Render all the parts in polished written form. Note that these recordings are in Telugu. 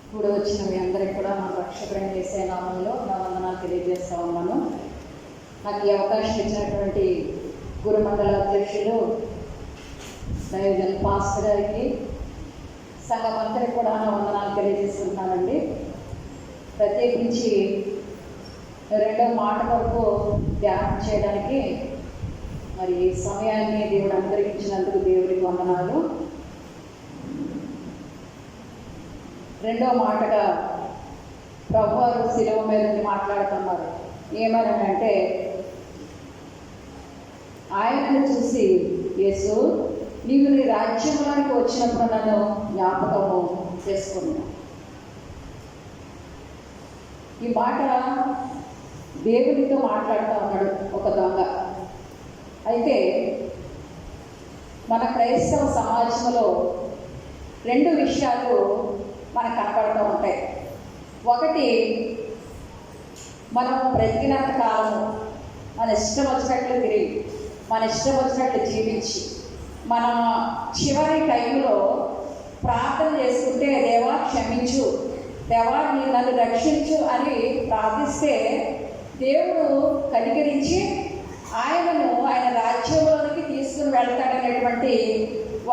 ఇప్పుడు వచ్చిన మీ అందరికి కూడా మా రక్షకుడైన యేసయ్య నామంలో నా వందనాలు తెలియజేస్తా ఉన్నాను. నాకు ఈ అవకాశం ఇచ్చినటువంటి గురుమండల అధ్యక్షులు దైవజన పాస్టర్ గారికి, సంఘం అందరికి కూడా నా వందనాలు తెలియజేస్తున్నానండి. ప్రత్యేకించి రెండో మాట వరకు ధ్యానం చేయడానికి మరి సమయాన్ని దేవుడు అనుగ్రహించినందుకు దేవుడికి వందనాలు. రెండో మాటగా ప్రభువారు శిలువ మీద మాట్లాడుతున్నారు. ఏమనంటే, ఆయనను చూసి యేసు, నీవు నీ రాజ్యంలోనికి వచ్చినప్పుడు నన్ను జ్ఞాపకము చేసుకున్నాను. ఈ మాట దేవునితో మాట్లాడుతూ ఉన్నాడు ఒక దొంగ. అయితే మన క్రైస్తవ సమాజంలో రెండు విషయాలు మనకు కనపడుతూ ఉంటాయి. ఒకటి, మనం బ్రతికినంత కాలము మన ఇష్టం వచ్చినట్లు తిరిగి, మన ఇష్టం వచ్చినట్లు జీవించి, మన చివరి టైంలో ప్రార్థన చేసుకుంటే దేవా క్షమించు, దేవా నన్ను రక్షించు అని ప్రార్థిస్తే దేవుడు కనికరించి ఆయన రాజ్యంలోనికి తీసుకుని వెళ్తాడనేటువంటి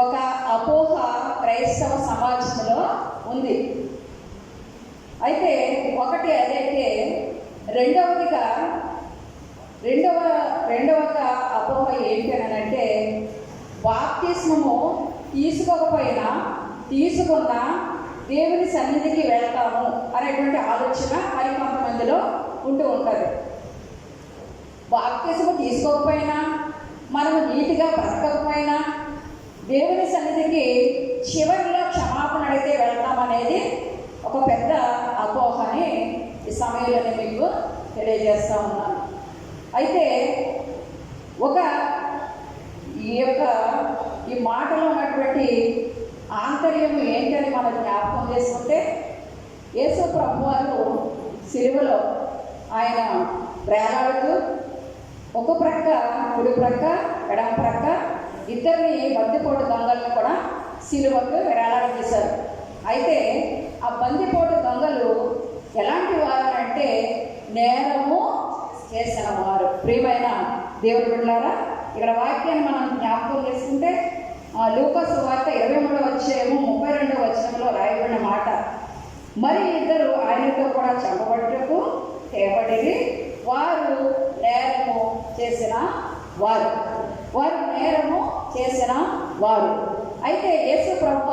ఒక అపోహ క్రైస్తవ సమాజంలో ఉంది. అయితే ఒకటి అదైతే, రెండవ అపోహ ఏంటి అని అంటే, బాప్తిస్మము తీసుకోకపోయినా తీసుకున్నా దేవుని సన్నిధికి వెళ్తాము అనేటువంటి ఆలోచన మరి కొంతమందిలో ఉంటూ ఉంటుంది. బాప్తిస్మము తీసుకోకపోయినా, మనము నీతిగా బ్రతకకపోయినా దేవుని సన్నిధికి చివరిలో క్షమాపణ అడిగితే వెళ్తామనేది ఒక పెద్ద అపోహని ఈ సమయంలోనే మీకు తెలియజేస్తూ ఉన్నాను. అయితే ఈ మాటలో ఉన్నటువంటి ఆంతర్యం ఏంటని మనం జ్ఞాపకం చేసుకుంటే, యేసు ప్రభువారు సిలువలో ఆయన వేలాడుతూ ఒక ప్రక్క కుడి ప్రక్క ఎడమ ప్రక్క ఇద్దరిని బందిపోటు దొంగలను కూడా సిలువకు వేలాడదీశారు. అయితే ఆ బందిపోటు దొంగలు ఎలాంటి వారు అంటే, నేరము చేసిన వారు. ప్రియమైన దేవుని బిడ్డలారా, ఇక్కడ వాక్యాన్ని మనం జ్ఞాపకం చేసుకుంటే, లూకా సువార్త 23వ అధ్యాయము 32వ వచనంలో రాయబడిన మాట, మరి ఇద్దరు ఆయనతో కూడా చంపబడుటకు తేబడిరి, వారు నేరము చేసిన వారు. అయితే యేసు ప్రభు